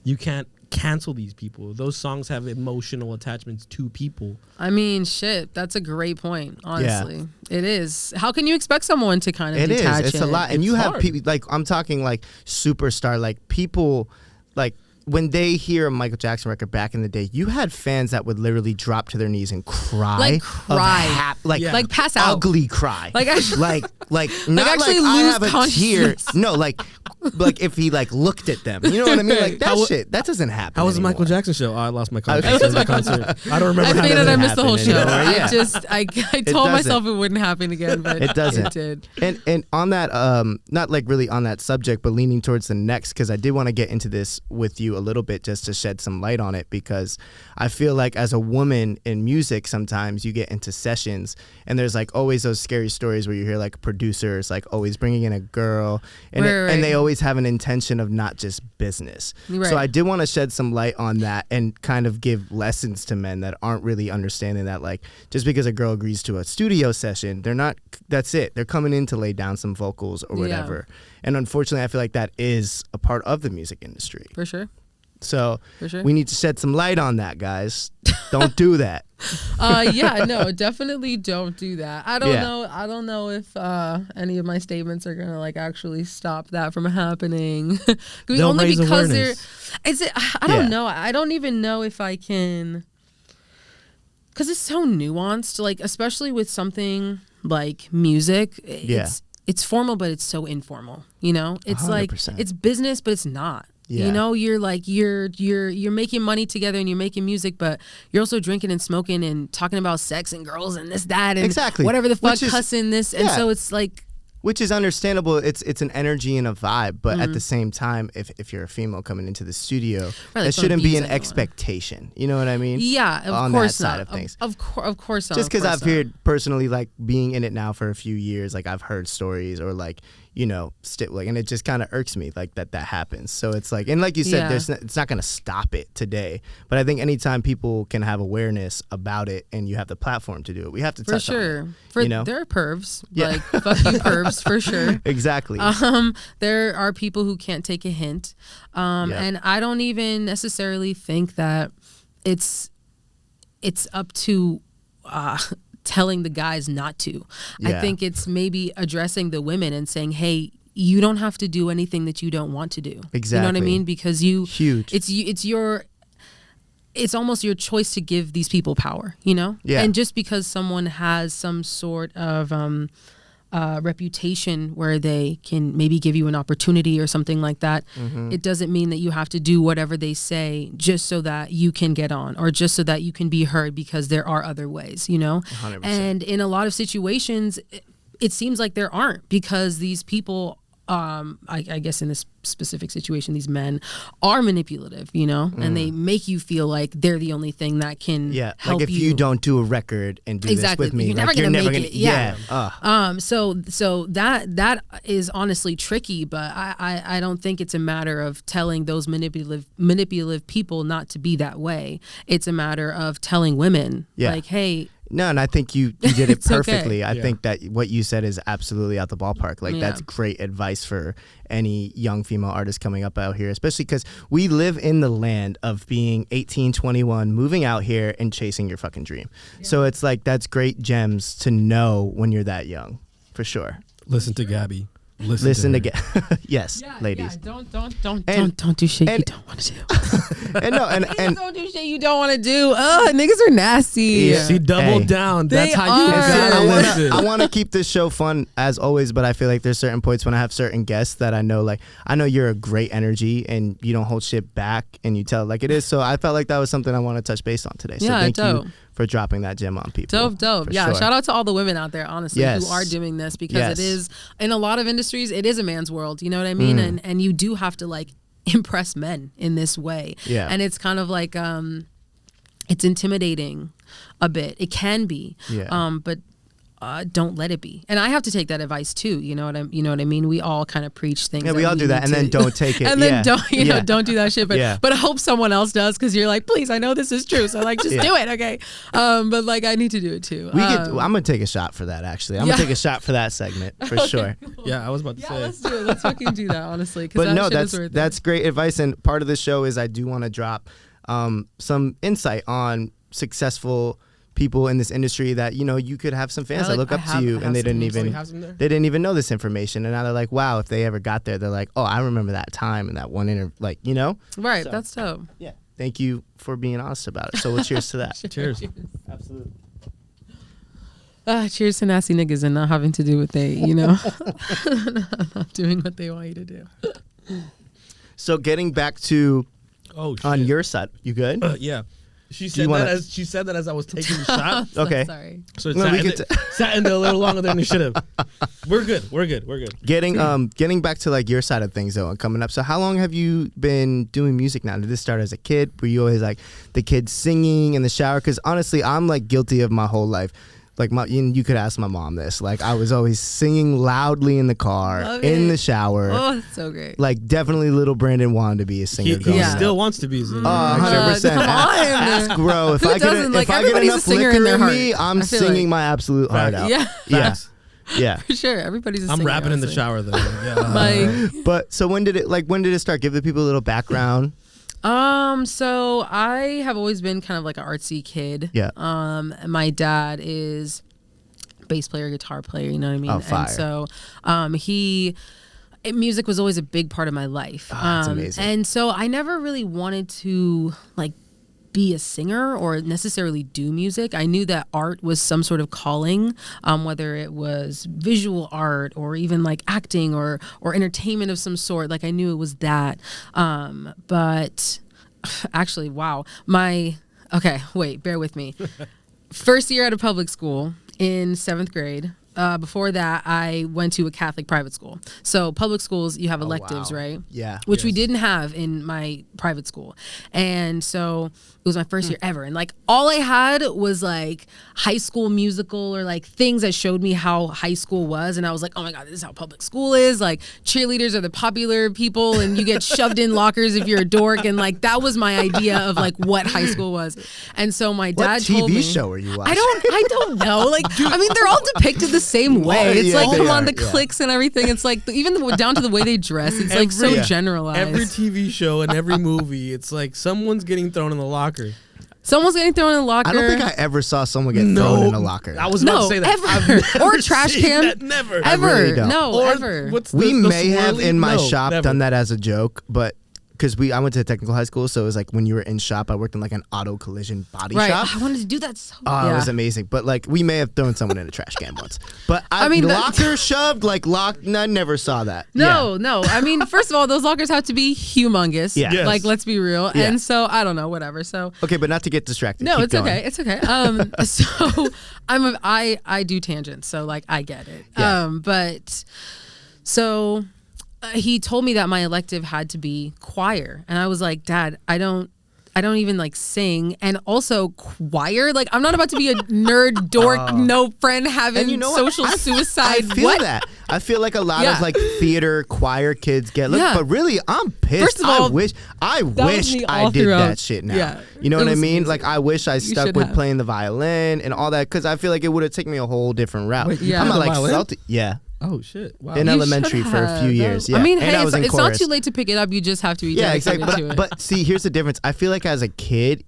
you can't cancel these people. Those songs have emotional attachments to people. I mean, shit, that's a great point, honestly. It is. How can you expect someone to kind of detach it? It's a lot. And It's you hard. have people, like, I'm talking like superstar, like people, like, when they hear a Michael Jackson record back in the day, you had fans that would literally drop to their knees and cry. Like cry. Like pass out. Ugly cry. Like actually, like not actually like I lose have a tear. consciousness. No, like if he like looked at them. You know what I mean? Like that doesn't happen. How was the anymore. Michael Jackson show? I lost my concert. I don't remember I how think that I missed the whole show. Yeah. I told myself it wouldn't happen again, but it doesn't. It did. And on that, not like really on that subject, but leaning towards the next, because I did want to get into this with you a little bit just to shed some light on it, because I feel like as a woman in music, sometimes you get into sessions and there's like always those scary stories where you hear like producers like always bringing in a girl and and they always have an intention of not just business. Right. So I did want to shed some light on that and kind of give lessons to men that aren't really understanding that, like, just because a girl agrees to a studio session, that's it. They're coming in to lay down some vocals or whatever. And unfortunately, I feel like that is a part of the music industry. For sure. So For sure. we need to shed some light on that, guys. Don't do that. No, definitely don't do that. I don't know if any of my statements are gonna like actually stop that from happening. They'll only raise because awareness. I don't know. I don't even know if I can, because it's so nuanced. Like, especially with something like music, it's formal, but it's so informal. It's 100%. like it's business, but it's not. Yeah. You're like you're making money together and you're making music, but you're also drinking and smoking and talking about sex and girls and this, that, and exactly. whatever the fuck, Which is, cussing this, and so it's like, which is understandable. It's an energy and a vibe, but at the same time, if you're a female coming into the studio, that shouldn't be an expectation. You know what I mean? Yeah, of on course that side not. of things. Of course not. Just because I've heard personally, like being in it now for a few years, like I've heard stories or like, and it just kind of irks me like that happens. So it's like, and like you said, it's not going to stop it today. But I think anytime people can have awareness about it and you have the platform to do it, we have to touch on it. There are pervs. Like, fuck you pervs, for sure. Exactly. There are people who can't take a hint. And I don't even necessarily think that it's up to telling the guys not to. I think it's maybe addressing the women and saying, hey, you don't have to do anything that you don't want to do. Exactly. You know what I mean? Because huge. It's almost your choice to give these people power, Yeah. And just because someone has some sort of reputation where they can maybe give you an opportunity or something like that, it doesn't mean that you have to do whatever they say just so that you can get on or just so that you can be heard, because there are other ways, 100%. And in a lot of situations, it seems like there aren't, because these people, I guess in this specific situation, these men are manipulative, and they make you feel like they're the only thing that can help like if you don't do a record and do this with me, you're never like gonna you're never make gonna, it. So that is honestly tricky, but I don't think it's a matter of telling those manipulative people not to be that way. It's a matter of telling women, like, hey. No, and I think you did it perfectly. Okay. I think that what you said is absolutely out the ballpark. Like, that's great advice for any young female artist coming up out here, especially because we live in the land of being 18, 21, moving out here and chasing your fucking dream. Yeah. So it's like, that's great gems to know when you're that young, for sure. Listen to Gabby. Listen to yes, ladies. Yeah, don't do shit you don't want to do. and don't do shit you don't want to do. Niggas are nasty. Yeah. She doubled down. That's how you gotta listen. I want to keep this show fun as always, but I feel like there's certain points when I have certain guests that I know you're a great energy and you don't hold shit back and you tell it like it is. So I felt like that was something I want to touch base on today. So thank you for dropping that gem on people. Dope. Yeah, sure. Shout out to all the women out there, honestly, who are doing this, because it is, in a lot of industries, it is a man's world. You know what I mean? And you do have to like impress men in this way. Yeah. And it's kind of like, it's intimidating a bit. It can be. Yeah. But don't let it be. And I have to take that advice too. You know what I mean? We all kind of preach things. Yeah, we all do that, and then don't take it. And then don't do that shit. But I hope someone else does, because you're like, please, I know this is true, so like just do it, okay? But like I need to do it too. I'm gonna take a shot for that. Actually, I'm gonna take a shot for that segment for sure. Cool. Yeah, I was about to say. Let's do it. Let's fucking do that, honestly. But no, that's great advice. And part of the show is I do want to drop some insight on successful people in this industry that you could have some fans that look up to you, and they didn't even know this information, and now they're like, wow, if they ever got there, they're like, oh, I remember that time and that one interview, right. So, that's dope. Yeah, thank you for being honest about it. So we'll cheers to that. Cheers. Absolutely. Cheers to nasty niggas and not having to do what they not doing what they want you to do. So getting back to on your side, you good? Yeah. She said that as I was taking the shot. Okay. Sorry. So it sat into a little longer than it should have. We're good. Getting back to like your side of things though, and coming up. So how long have you been doing music now? Did this start as a kid? Were you always like the kid singing in the shower? Because honestly, I'm like guilty of my whole life. Like you could ask my mom this. Like I was always singing loudly in the car, in the shower. Oh, that's so great. Like definitely little Brandon wanted to be a singer. He still wants to be a singer. 100%. Ask bro. If I get enough liquor in me, I'm singing my absolute heart out. Yeah. Yeah. For sure. Everybody's a singer. I'm rapping in the shower though. Yeah. But so when did it start? Give the people a little background. So I have always been kind of like an artsy kid. Yeah. My dad is bass player, guitar player, you know what I mean? Oh, fire. And so, music was always a big part of my life. That's amazing. And so I never really wanted to like be a singer or necessarily do music. I knew that art was some sort of calling, whether it was visual art or even like acting or entertainment of some sort. Like I knew it was that. But actually, wow. Bear with me. First year out of public school in 7th grade. Before that, I went to a Catholic private school. So public schools, you have electives, right? Yeah. Which we didn't have in my private school. And so it was my first year ever. And like all I had was like High School Musical or like things that showed me how high school was. And I was like, oh my God, this is how public school is. Like cheerleaders are the popular people and you get shoved in lockers if you're a dork. And like that was my idea of like what high school was. And so my dad told me. What TV show are you watching? I don't know. Like, I mean, they're all depicted the same way. It's like, come on, the cliques and everything. It's like, down to the way they dress. It's like so generalized. Every TV show and every movie, it's like someone's getting thrown in the locker. Someone's getting thrown in a locker. I don't think I ever saw someone get thrown in a locker. I was about to say that. Ever. Or a trash can. Never. Ever. Really don't. No, ever. We may have in my shop done that as a joke, but because I went to a technical high school, so it was like when you were in shop, I worked in like an auto collision body shop. I wanted to do that so it was amazing. But like we may have thrown someone in a trash can once. But I mean, locker shoved, like locked, I never saw that. No. I mean, first of all, those lockers have to be humongous. Yeah. Yes. Like, let's be real. Yeah. And so, I don't know, whatever. So okay, but not to get distracted. No, it's okay. It's okay. So I do tangents, so like I get it. Yeah. He told me that my elective had to be choir, and I was like, Dad, I don't even like sing, and also choir. Like I'm not about to be a nerd dork, no friend having social suicide. I feel that. I feel like a lot of like theater choir kids get. But really, I'm pissed. First of all, I wish I did that shit now. Yeah, you know what I mean? Like I wish I stuck with playing the violin and all that, because I feel like it would have taken me a whole different route. Wait, I'm not like salty. Yeah. Oh shit! Wow. In elementary for a few years. Yeah. I mean, and hey, it's not too late to pick it up. You just have to be dedicated to it. But see, here's the difference. I feel like as a kid,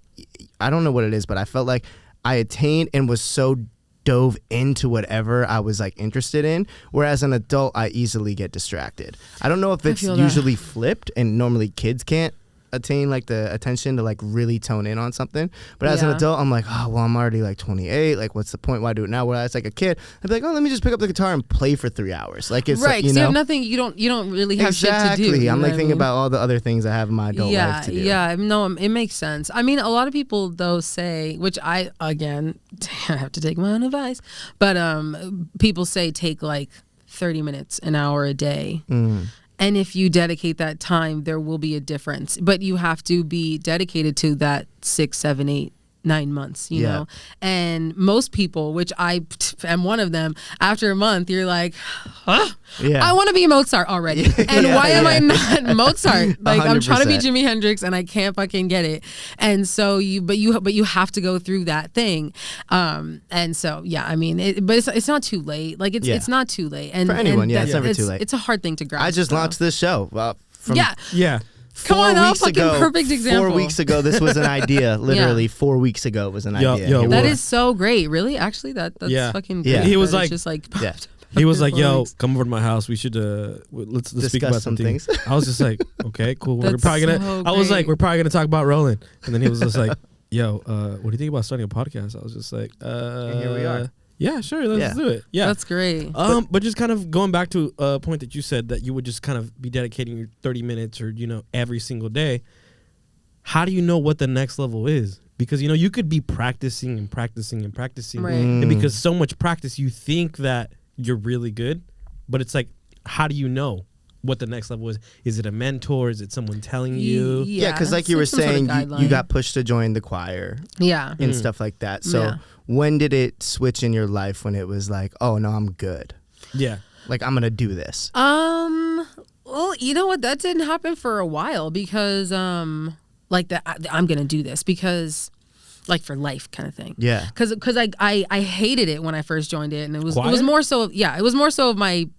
I don't know what it is, but I felt like I attained and was so dove into whatever I was like interested in. Whereas an adult, I easily get distracted. I don't know if it's usually flipped, and normally kids can't attain like the attention to like really tone in on something. But as an adult, I'm like, oh well, I'm already like 28. Like, what's the point? Why do it now? Whereas like a kid, I'd be like, oh, let me just pick up the guitar and play for 3 hours. Like it's right. you know, you have nothing. You don't really have shit to do. Exactly. I'm like thinking about all the other things I have in my adult life to do. Yeah. No, it makes sense. I mean, a lot of people though say, which I have to take my own advice, but people say take like 30 minutes, an hour a day. And if you dedicate that time, there will be a difference. But you have to be dedicated to that 6, 7, 8, 9 months, you know? And most people, which I am one of them, after a month, you're like, huh? I want to be Mozart already. And why am I not Mozart? Like 100%. I'm trying to be Jimi Hendrix and I can't fucking get it. And so you have to go through that thing. And so, I mean, but it's not too late. Like it's not too late. And for anyone, and it's never too late. It's a hard thing to grasp. I just launched this show. Well, Come on, perfect example. 4 weeks ago, this was an idea. Literally, 4 weeks ago it was an idea. That is so great. Really, actually, that's fucking great. He was like, just like, he was like, yo, come over to my house. We should let's speak about some things. I was just like, okay, cool. We're probably gonna. I was like, we're probably gonna talk about rolling. And then he was just like, yo, what do you think about starting a podcast? I was just like, and here we are. Yeah, sure, let's do it. Yeah, that's great. But just kind of going back to a point that you said that you would just kind of be dedicating your 30 minutes or every single day. How do you know what the next level is? Because you could be practicing and practicing and practicing, right. And because so much practice, you think that you're really good, but it's like, how do you know what the next level is? Is it a mentor? Is it someone telling you? Yeah, because like you were saying, you got pushed to join the choir. Yeah, and stuff like that. So when did it switch in your life when it was like, oh no, I'm good? Yeah, like I'm gonna do this. Well, you know what? That didn't happen for a while because like that I'm gonna do this because like for life kind of thing. Yeah, because I hated it when I first joined it, and it was more so of my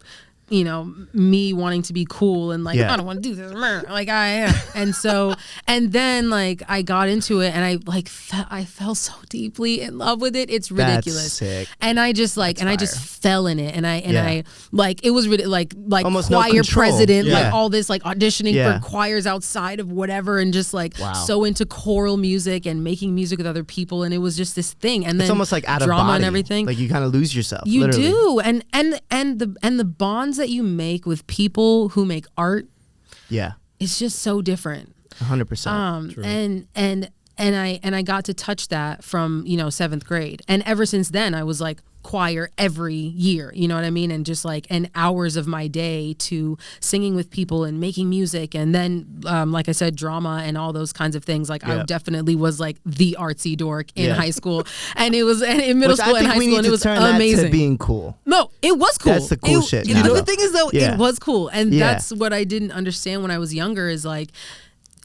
me wanting to be cool and like I don't want to do this like and then like I got into it and I fell so deeply in love with it. It's ridiculous. That's sick. And I just like I just fell in it and I like it was like almost choir no president like all this like auditioning for choirs outside of whatever and just like so into choral music and making music with other people, and it was just this thing. And then it's almost like out drama of body and everything. Like you kind of lose yourself. You literally. do, and the bonds that you make with people who make art, it's just so different. 100%. And I got to touch that from 7th grade, and ever since then I was like choir every year, you know what I mean, and just like hours of my day to singing with people and making music, and then like I said, drama and all those kinds of things. Like I definitely was like the artsy dork in high school, and it was in middle school and high school, and it was amazing. That to being cool. No, it was cool. That's the cool shit. The thing is though, it was cool, and that's what I didn't understand when I was younger. Is like.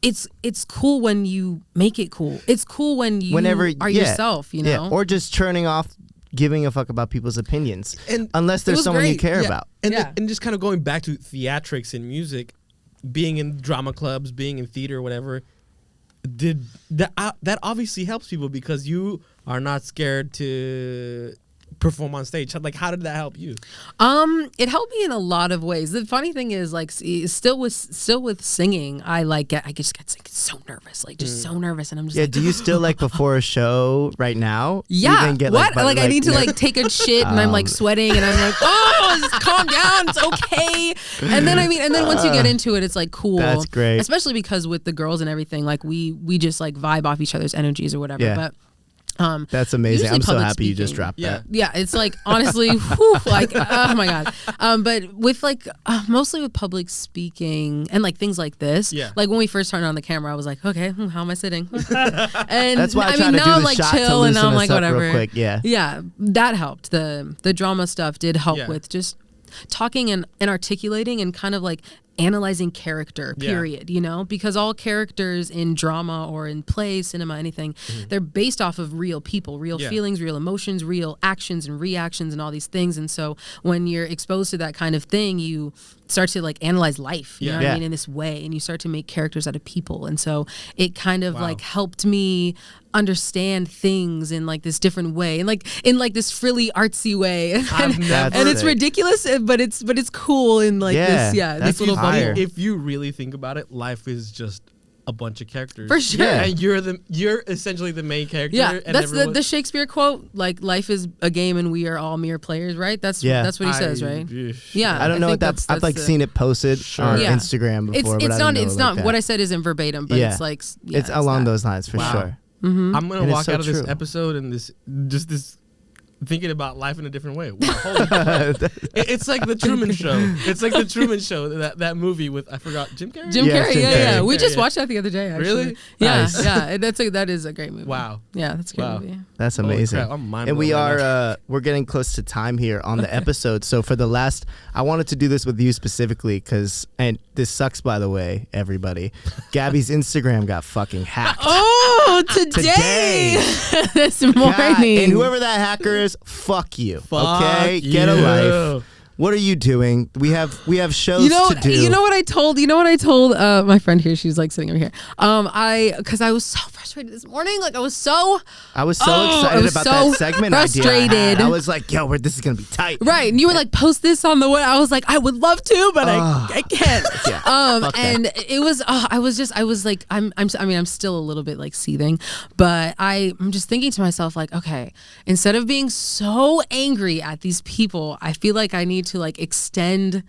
It's cool when you make it cool. It's cool when you are yourself, or just turning off giving a fuck about people's opinions, and unless there's someone you care about. And just kind of going back to theatrics in music, being in drama clubs, being in theater, whatever. Did that obviously helps people because you are not scared to perform on stage. Like, how did that help you? It helped me in a lot of ways. The funny thing is, like, still with singing, I just get so nervous, like just so nervous, and I'm just do you still like before a show right now? Yeah. Get, what? Like I need to like take a shit and I'm like sweating and I'm like, oh, just calm down, it's okay. And then once you get into it, it's like cool. That's great. Especially because with the girls and everything, like we just like vibe off each other's energies or whatever. Yeah. But that's amazing. I'm so happy speaking, you just dropped that. Yeah, it's like honestly, whew, like oh my god. But with like mostly with public speaking and like things like this. Yeah. Like when we first turned on the camera, I was like, okay, how am I sitting? And that's why I mean now I'm like chill and I'm like whatever. Real quick. Yeah, that helped. The drama stuff did help with just talking and articulating and kind of like analyzing character, period, because all characters in drama or in play, cinema, anything, they're based off of real people, real feelings, real emotions, real actions and reactions and all these things. And so when you're exposed to that kind of thing, you start to like analyze life, you know what I mean, in this way, and you start to make characters out of people. And so it kind of like helped me understand things in like this different way, and like in like this frilly artsy way, and it's ridiculous, but it's cool in like this little bubble. If you really think about it, life is just a bunch of characters. For sure. Yeah. And you're essentially the main character. Yeah, and that's the Shakespeare quote, like, life is a game and we are all mere players, right? That's what he says, right? Yeah. I don't know what that, I've like seen it posted on Instagram before, it's not what I said isn't verbatim, but it's like, it's along those lines for sure. Mm-hmm. I'm going to walk out of this episode and this thinking about life in a different way. Wow, it's like the Truman Show. It's like the Truman Show, that movie with, I forgot, Jim Carrey? Jim Carrey. We just watched that the other day, actually. Really? Yeah, nice. yeah. That is a great movie. Wow. Yeah, that's a great movie. That's amazing. Crap, I'm and we are we're getting close to time here on the episode. So for the last, I wanted to do this with you specifically because, and this sucks, by the way, everybody. Gabby's Instagram got fucking hacked. Oh, today. This morning. God, and whoever that hacker is, fuck you. Okay, get a life. What are you doing? We have shows to do. You know what I told my friend here. She's like sitting over here. Because I was so frustrated this morning. Like I was so excited about that segment idea. I was like, yo, this is gonna be tight. Right, and you were like, post this on the what? I was like, I would love to, but I can't. And it was. I was like, I'm still a little bit like seething, but I'm just thinking to myself like, okay, instead of being so angry at these people, I feel like I need to like extend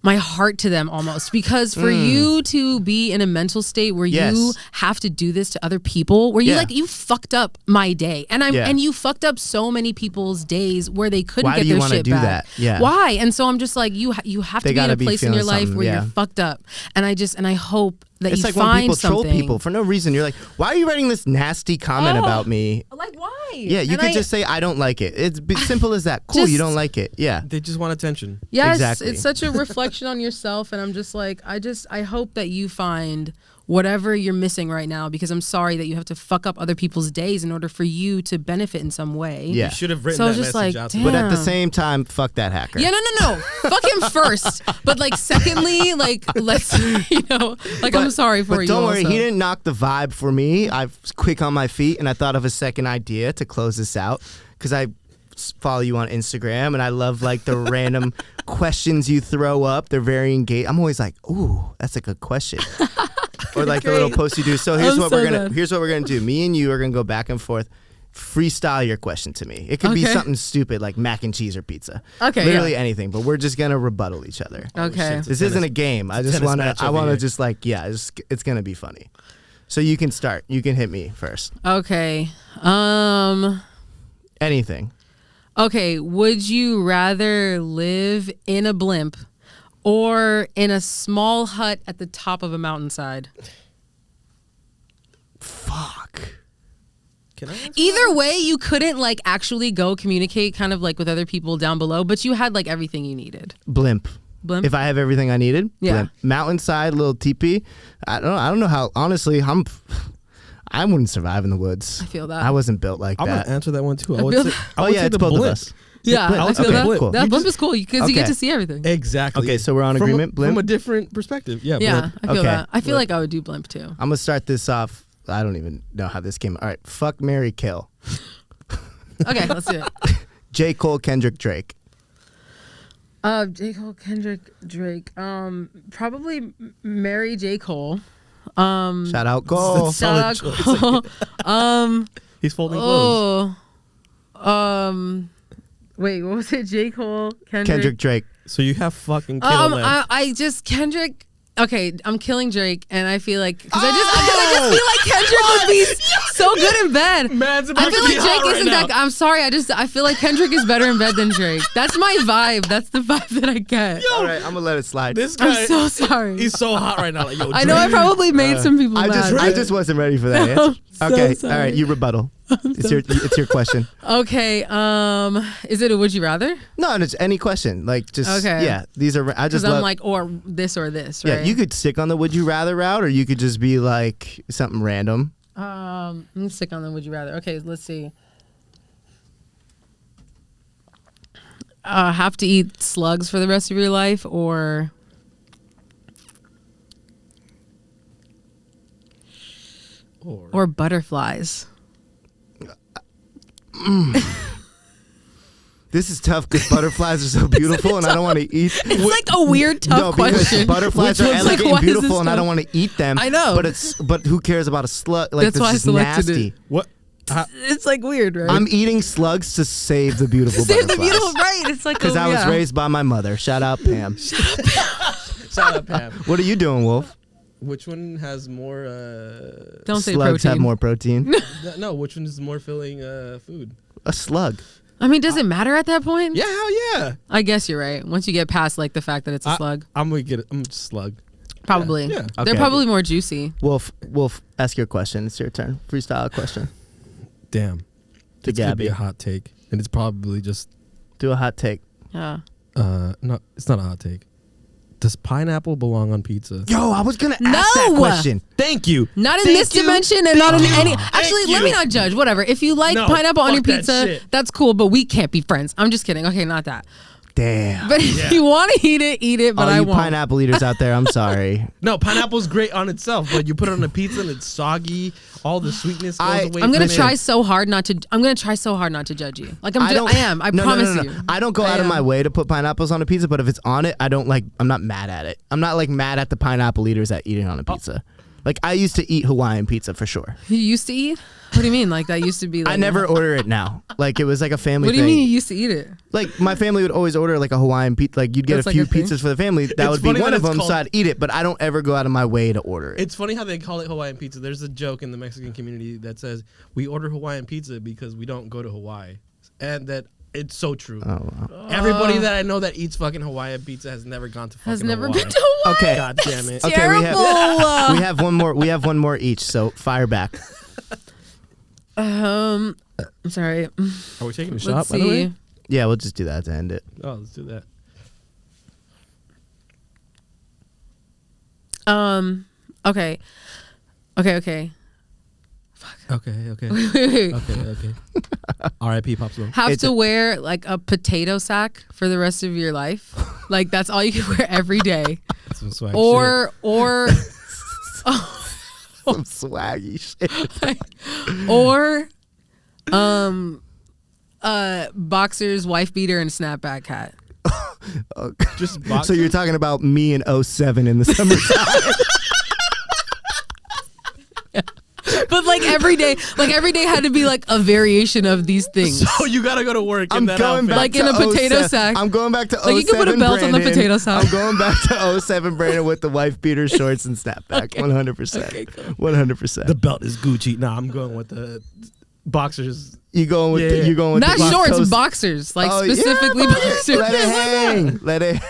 my heart to them almost, because for you to be in a mental state where you have to do this to other people, where you like, you fucked up my day, and and you fucked up so many people's days where they couldn't get their shit back. That? Yeah. Why? And so I'm just like, you have to be in a place in your life where you're fucked up, and I hope that it's you like find when people something. troll people for no reason. You're like, why are you writing this nasty comment about me? Like, why? Yeah, you could just say, I don't like it. It's simple as that. Cool, you don't like it. Yeah. They just want attention. Yes, exactly. It's such a reflection on yourself, and I'm just like, I hope that you find whatever you're missing right now, because I'm sorry that you have to fuck up other people's days in order for you to benefit in some way. Yeah. You should have written that message out to But at the same time, fuck that hacker. Yeah, no. Fuck him first. But like, secondly, like, let's, I'm sorry for you. But don't worry, also. he didn't knock the vibe for me. I was quick on my feet, and I thought of a second idea to close this out, because I follow you on Instagram, and I love like the random questions you throw up. They're very engaged. I'm always like, ooh, that's a good question. Or like the little post you do. So here's what we're gonna do. Me and you are gonna go back and forth. Freestyle your question to me. It could be something stupid like mac and cheese or pizza. Okay, literally anything. But we're just gonna rebuttal each other. Okay. This isn't a game. I wanna just like it's gonna be funny. So you can start. You can hit me first. Okay. Anything. Okay. Would you rather live in a blimp or in a small hut at the top of a mountainside? Fuck. Can I answer Either way, you couldn't like actually go communicate kind of like with other people down below, but you had like everything you needed. Blimp. Blimp? If I have everything I needed, blimp. Mountainside, little teepee. I don't know how. Honestly, I wouldn't survive in the woods. I feel that. I wasn't built like I'm that. gonna answer that one too. I would say it's both of us. Yeah, I feel that. Cool. That blimp is cool because you get to see everything. Exactly. Okay, so we're on agreement. Blimp. From a different perspective. Yeah. Yeah, Blimp. I feel that. I feel like I would do blimp too. I'm gonna start this off. I don't even know how this came. All right, fuck, marry, kill. Okay, let's do it. J. Cole, Kendrick, Drake. J. Cole, Kendrick, Drake. Probably marry J. Cole. Shout out Cole. Shout out Cole. He's folding clothes. Wait, what was it? J. Cole, Kendrick, Drake. So you have fucking killed them. I just Kendrick. Okay, I'm killing Drake, and I feel like because I feel like Kendrick would be so good in bed. I feel like Drake isn't that. I'm sorry, I feel like Kendrick is better in bed than Drake. That's my vibe. That's the vibe that I get. All right, I'm gonna let it slide. This guy, I'm so sorry. He's so hot right now. Like, yo, I know I probably made some people mad. I just wasn't ready for that. No, okay, so all right, you rebuttal. It's your question. Okay, is it a would you rather? No, it's any question. Like just these are. I just I'm like or this, right? Yeah, you could stick on the would you rather route, or you could just be like something random. I'm gonna stick on the would you rather. Okay, let's see. Have to eat slugs for the rest of your life, or butterflies. This is tough because butterflies are so beautiful and I don't want to eat. It's like a weird tough question. Butterflies are elegant and beautiful and I don't want to eat them. I know. But who cares about a slug? Like, that's why I selected nasty. it. What? It's like weird, right? I'm eating slugs to save the beautiful butterflies. Save the beautiful, right? It's like because I was raised by my mother. Shout out Pam. Shout out Pam. What are you doing, Wolf? Which one has more? Don't say slugs protein. have more protein. No, which one is more filling food? A slug. I mean, does it matter at that point? Yeah, hell yeah. I guess you're right. Once you get past like the fact that it's a slug, I'm gonna get it. I'm a slug. probably. Yeah. Okay. They're probably more juicy. Wolf, ask your question. It's your turn. Freestyle a question. Damn. To It's gonna be Gabby. a hot take, and it's probably just. Do a hot take. Yeah. No, it's not a hot take. Does pineapple belong on pizza? Yo, I was gonna ask No! that question. Thank you. Not in Thank this you. dimension and not in Thank any. you. Actually, Thank let me you. not judge. Whatever. If you like No, pineapple on your fuck that pizza, shit. that's cool, but we can't be friends. I'm just kidding. Okay, not that. Damn. But if you want to eat it, but All I you won't. pineapple eaters out there, I'm sorry. No, pineapple's great on itself, but you put it on a pizza and it's soggy. All the sweetness goes away. I'm gonna from try it. so hard not to. I'm gonna try so hard not to judge you. Like I am. I No, promise no. you. I don't go out of my way to put pineapples on a pizza, but if it's on it, I'm not mad at it. I'm not like mad at the pineapple eaters that eat it on a pizza. Like I used to eat Hawaiian pizza for sure. You used to eat? What do you mean? Like that used to be like I never order it now. Like it was like a family What do thing. you mean you used to eat it? Like my family would always order like a Hawaiian pizza. Like you'd get That's a like few a thing? pizzas for the family. That It's would be funny one that of it's them, so called- I'd eat it. But I don't ever go out of my way to order it. It's funny how they call it Hawaiian pizza. There's a joke in the Mexican community that says we order Hawaiian pizza because we don't go to Hawaii, and that it's so true. Oh, wow. Everybody that I know that eats fucking Hawaiian pizza has never gone to fucking Has never Hawaii. been to Hawaii. Okay. God damn it. Okay, Terrible. we have one more. We have one more each. So fire back. I'm sorry. Are we taking a Let's shot, by the way? see. Yeah, we'll just do that to end it. Oh, let's do that. Okay. Okay. Wait. Okay. R.I.P. Pop Smoke. Have It's to a- wear like a potato sack for the rest of your life. Like that's all you can wear every day. Some swag Or Some swaggy shit. or boxers, wife beater, and snapback hat. Okay. Just So boxers? you're talking about me in 07 in the summertime. But like every day had to be like a variation of these things. So you gotta go to work I'm in that going outfit. back Like to in a potato 07. sack. I'm going back to 07 Like you can put a belt on the Brandon. potato sack. I'm going back to 07 Brandon with the wife beater shorts and snapback. 100%. Okay, cool. 100%. The belt is Gucci. Nah, I'm going with the boxers. You going with Yeah. You're going with Not the East shorts, Coast- boxers. Like Oh, yeah, specifically boxers. Let it hang. Let it.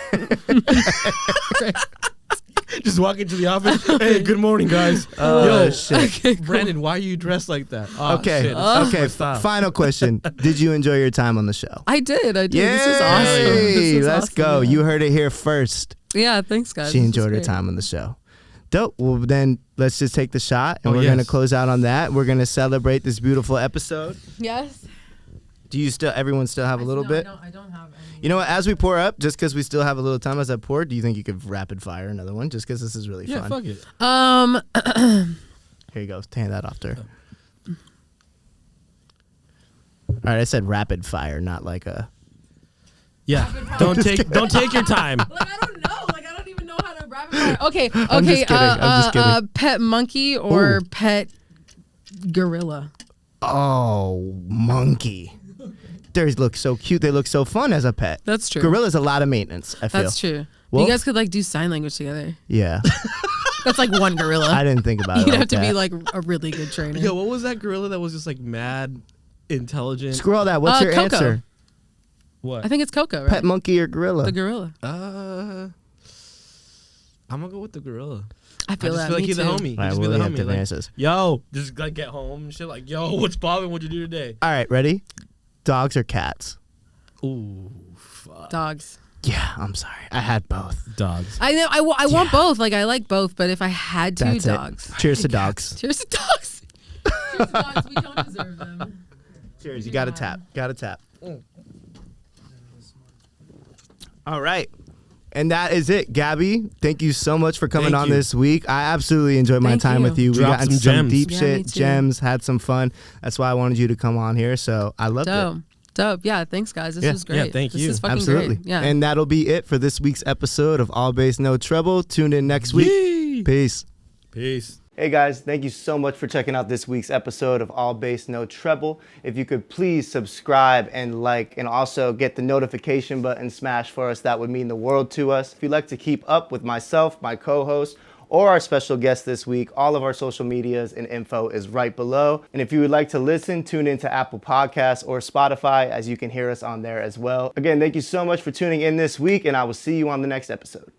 Just walk into the office. Hey, good morning, guys. Oh, Yo, shit. Okay, cool. Brandon, why are you dressed like that? Oh, Okay. shit, Okay. it's my style. Final question. Did you enjoy your time on the show? I did. This is Yay! awesome. This is Let's awesome, go. yeah. You heard it here first. Yeah, thanks guys. She This was enjoyed her great. time on the show. Dope. Well, then let's just take the shot, and Oh, we're yes. gonna close out on that. We're gonna celebrate this beautiful episode. Yes. Do you still? Everyone still have a little bit? I don't have any. You know what? As we pour up, just because we still have a little time as I pour, do you think you could rapid fire another one? Just because this is really Yeah, fun. fuck it. Here you go. Hand that off to her. All right, I said rapid fire, not like a. Yeah. Don't take your time. Like I don't know. Like I don't even know how to rapid fire. Okay. I'm just kidding. I'm just kidding. Pet monkey or Ooh. pet gorilla. Oh, monkey. They look so cute. They look so fun as a pet. That's true. Gorilla's a lot of maintenance, I feel. That's true. Wolf? You guys could like do sign language together. Yeah. That's like one gorilla. I didn't think about it. You'd like have to be that. like a really good trainer. Yo, what was that gorilla that was just like mad intelligent? Scroll that. What's your Coco. answer? What? I think it's Coco, right? Pet monkey or gorilla? The gorilla. I'm gonna go with the gorilla. I I feel just that. feel like Me he's too. a homie. All right, Just well, be we the have homie. different Like, answers. yo, just like get home and shit. Like, yo, what's poppin'? What'd you do today? All right, ready? Dogs or cats? Ooh, fuck. Dogs. Yeah, I'm sorry. I had both. Dogs. I know. I want both. Like I like both, but if I had to, That's dogs. it. Cheers to dogs. Cheers to dogs. Cheers to dogs. We don't deserve them. Cheers. You got to tap. Got to tap. All right. And that is it. Gabby, thank you so much for coming Thank on you. this week. I absolutely enjoyed my Thank time you. with you. We Dropped got into some some gems. deep Yeah, shit, me too. gems, had some fun. That's why I wanted you to come on here. So I loved Dope. it. Dope. Yeah, thanks, guys. This was great. Yeah, thank you. This is fucking Absolutely. great. Yeah. And that'll be it for this week's episode of All Bass No Treble. Tune in next week. Yee. Peace. Peace. Hey guys, thank you so much for checking out this week's episode of All Bass No Treble. If you could please subscribe and like, and also get the notification button smashed for us, that would mean the world to us. If you'd like to keep up with myself, my co-host, or our special guest this week, all of our social medias and info is right below. And if you would like to listen, tune into Apple Podcasts or Spotify, as you can hear us on there as well. Again, thank you so much for tuning in this week, and I will see you on the next episode.